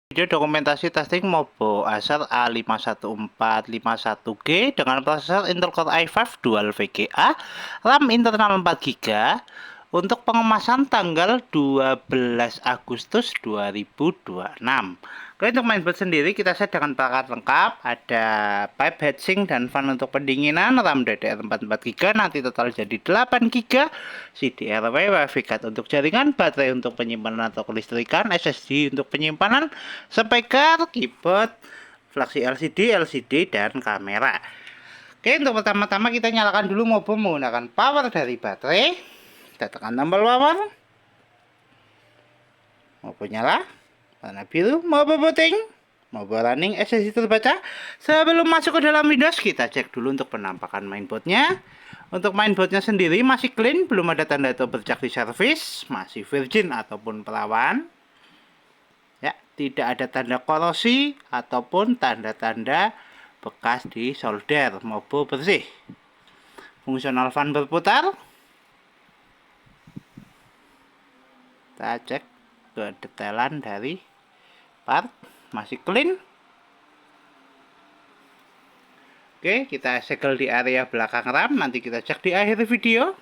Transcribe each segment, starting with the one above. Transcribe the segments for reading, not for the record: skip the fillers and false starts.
Video dokumentasi testing Mobo Acer A51451G dengan prosesor Intel Core i5 Dual VGA, RAM internal 4GB untuk pengemasan tanggal 12 Agustus 2026. Oke, untuk mainboard sendiri kita set dengan perangkat lengkap, ada pipe heatsink dan fan untuk pendinginan, RAM DDR4 4GB, nanti total jadi 8GB, CDRW, WiFi card untuk jaringan, baterai untuk penyimpanan atau kelistrikan, SSD untuk penyimpanan, speaker, keyboard, flash LCD, dan kamera. Oke, untuk pertama-tama kita nyalakan dulu Mobo menggunakan power dari baterai. Kita tekan tombol power. Mobo nyala, warna biru, Mobo booting, Mobo running, SSD terbaca. Sebelum masuk ke dalam Windows, kita cek dulu untuk penampakan mainboardnya. Untuk mainboardnya sendiri masih clean, belum ada tanda atau bercak di servis, masih virgin ataupun perawan. Ya, tidak ada tanda korosi ataupun tanda-tanda bekas di solder. Mobo bersih. Fungsional fan berputar. Kita cek kedetailan dari part, masih clean. Oke, kita segel di area belakang RAM, nanti kita cek di akhir video.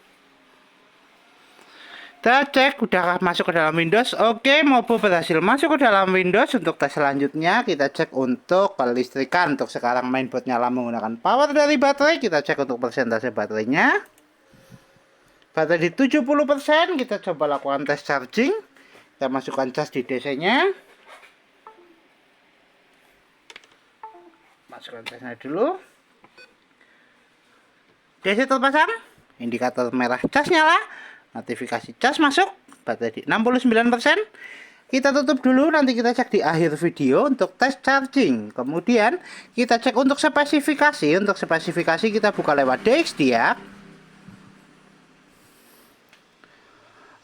Kita cek udah masuk ke dalam Windows. Oke, Mobo berhasil masuk ke dalam Windows. Untuk tes selanjutnya kita cek untuk kelistrikan. Untuk sekarang mainboard nyala menggunakan power dari baterai. Kita cek untuk persentase baterainya. Baterai di 70%. Kita coba lakukan tes charging. Kita masukkan cas di DC nya. Masukkan casnya dulu. DC terpasang, indikator merah cas nyala, notifikasi cas masuk, baterai di 69%. Kita tutup dulu, nanti kita cek di akhir video untuk tes charging. Kemudian kita cek untuk spesifikasi. Untuk spesifikasi kita buka lewat DXDIA.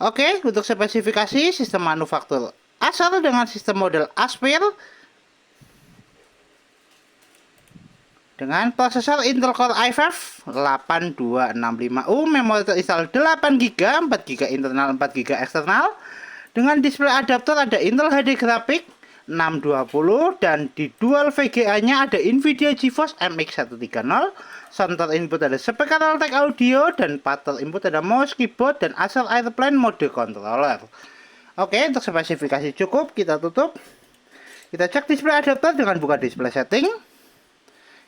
Oke, untuk spesifikasi sistem manufaktur Acer dengan sistem model Aspire dengan prosesor Intel Core i5 8265U, memori terinstall 8GB, 4GB internal, 4GB eksternal. Dengan display adaptor ada Intel HD Graphics 620 dan di dual VGA-nya ada Nvidia GeForce MX 130. Center input ada speaker Altec audio dan pattern input ada mouse, keyboard, dan Acer Airplane mode controller. Oke, untuk spesifikasi cukup, kita tutup. Kita cek display adaptor dengan buka display setting.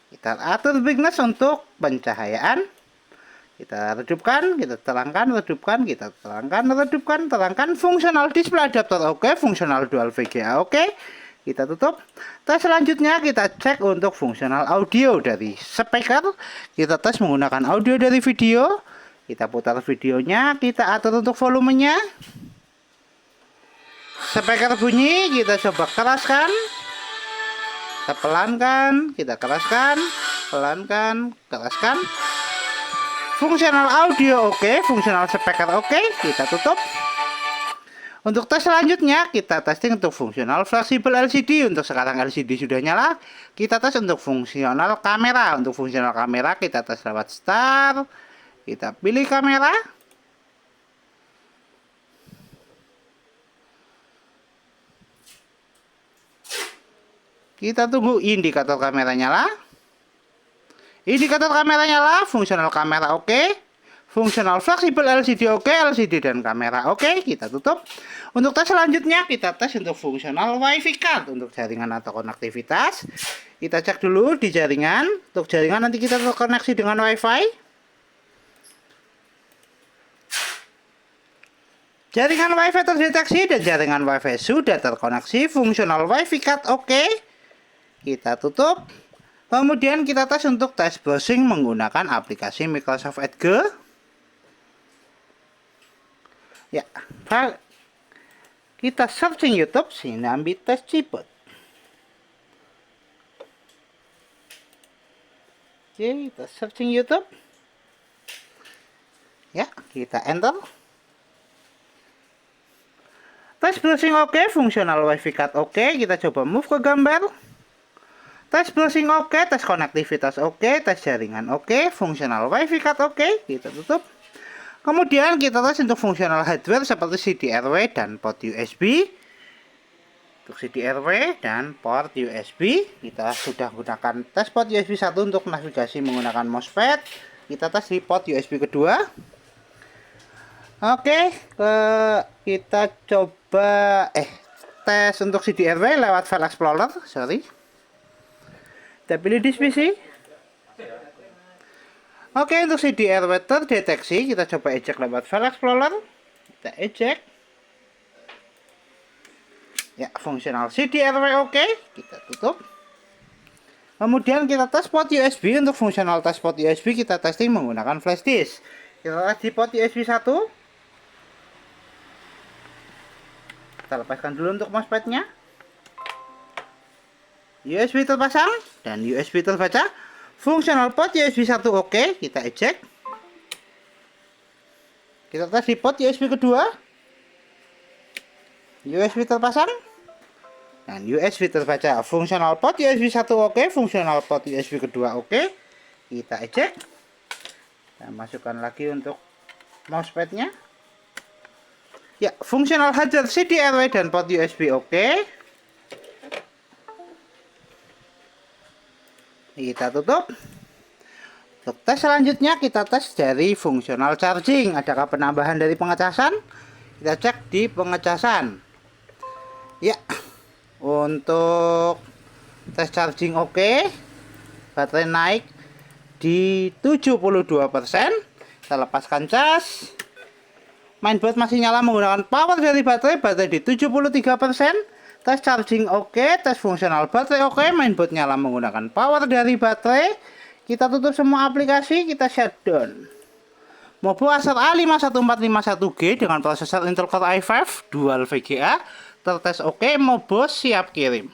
Kita atur brightness untuk pencahayaan. Kita redupkan, kita terangkan, redupkan, kita terangkan, redupkan, terangkan. Fungsional display adaptor oke, fungsional dual VGA oke. Kita tutup. Tes selanjutnya kita cek untuk fungsional audio dari speaker. Kita tes menggunakan audio dari video. Kita putar videonya, kita atur untuk volumenya. Speaker bunyi, kita coba keraskan. Kita pelankan, kita keraskan, pelankan, keraskan. Fungsional audio oke, fungsional speaker oke, kita tutup. Untuk tes selanjutnya kita testing untuk fungsional fleksibel LCD. Untuk sekarang LCD sudah nyala. Kita tes untuk fungsional kamera. Untuk fungsional kamera kita tes lewat start. Kita pilih kamera. Kita tunggu indikator kamera nyala. Indikator kamera nyala, fungsional kamera oke. Fungsional fleksibel LCD oke, LCD dan kamera oke. Kita tutup. Untuk tes selanjutnya kita tes untuk fungsional WiFi card untuk jaringan atau konektivitas. Kita cek dulu di jaringan. Untuk jaringan nanti kita terkoneksi dengan WiFi. Jaringan WiFi terdeteksi dan jaringan WiFi sudah terkoneksi. Fungsional WiFi card oke. Kita tutup. Kemudian kita tes untuk tes browsing menggunakan aplikasi Microsoft Edge. Ya, kita searching YouTube Sinambi Test Ciput. Oke, kita searching YouTube. Ya, kita enter. Tes browsing oke, fungsional WiFi card oke. Kita coba move ke gambar. Tes browsing oke, tes konektivitas oke, tes jaringan oke, fungsional WiFi card oke. Kita tutup. Kemudian kita tes untuk fungsional hardware seperti CDRW dan port USB. untuk CDRW dan port USB. Kita sudah gunakan tes port USB 1 untuk navigasi menggunakan MOSFET. Kita tes di port USB kedua. Oke, kita coba tes untuk CDRW lewat File Explorer. Kita pilih disk PC. Oke, untuk CDRW terdeteksi, kita coba eject lewat File Explorer. Kita eject. Ya, fungsional CDRW oke. Kita tutup. Kemudian kita tes port USB. Untuk fungsional tes port USB kita testing menggunakan flash disk. Kita tes di port USB 1. Kita lepaskan dulu untuk MOSFET-nya. USB terpasang dan USB terbaca. Fungsional port USB 1 oke. Kita eject. Kita tes di port USB kedua. USB terpasang dan USB terbaca. Fungsional port USB 1 oke, fungsional port USB kedua oke. Kita eject. Kita masukkan lagi untuk MOSFET-nya. Ya, fungsional hardware CDRW dan port USB oke. Kita tutup. Untuk tes selanjutnya kita tes dari fungsional charging. Adakah penambahan dari pengecasan? Kita cek di pengecasan. Ya, untuk tes charging oke. Baterai naik di 72%. Kita lepaskan cas. Mainboard masih nyala menggunakan power dari baterai di 73%. Tes charging oke, tes fungsional baterai oke, mainboard nyala menggunakan power dari baterai. Kita tutup semua aplikasi, kita shutdown. Mobo Acer A51451G dengan prosesor Intel Core i5 Dual VGA tertes oke, Mobo siap kirim.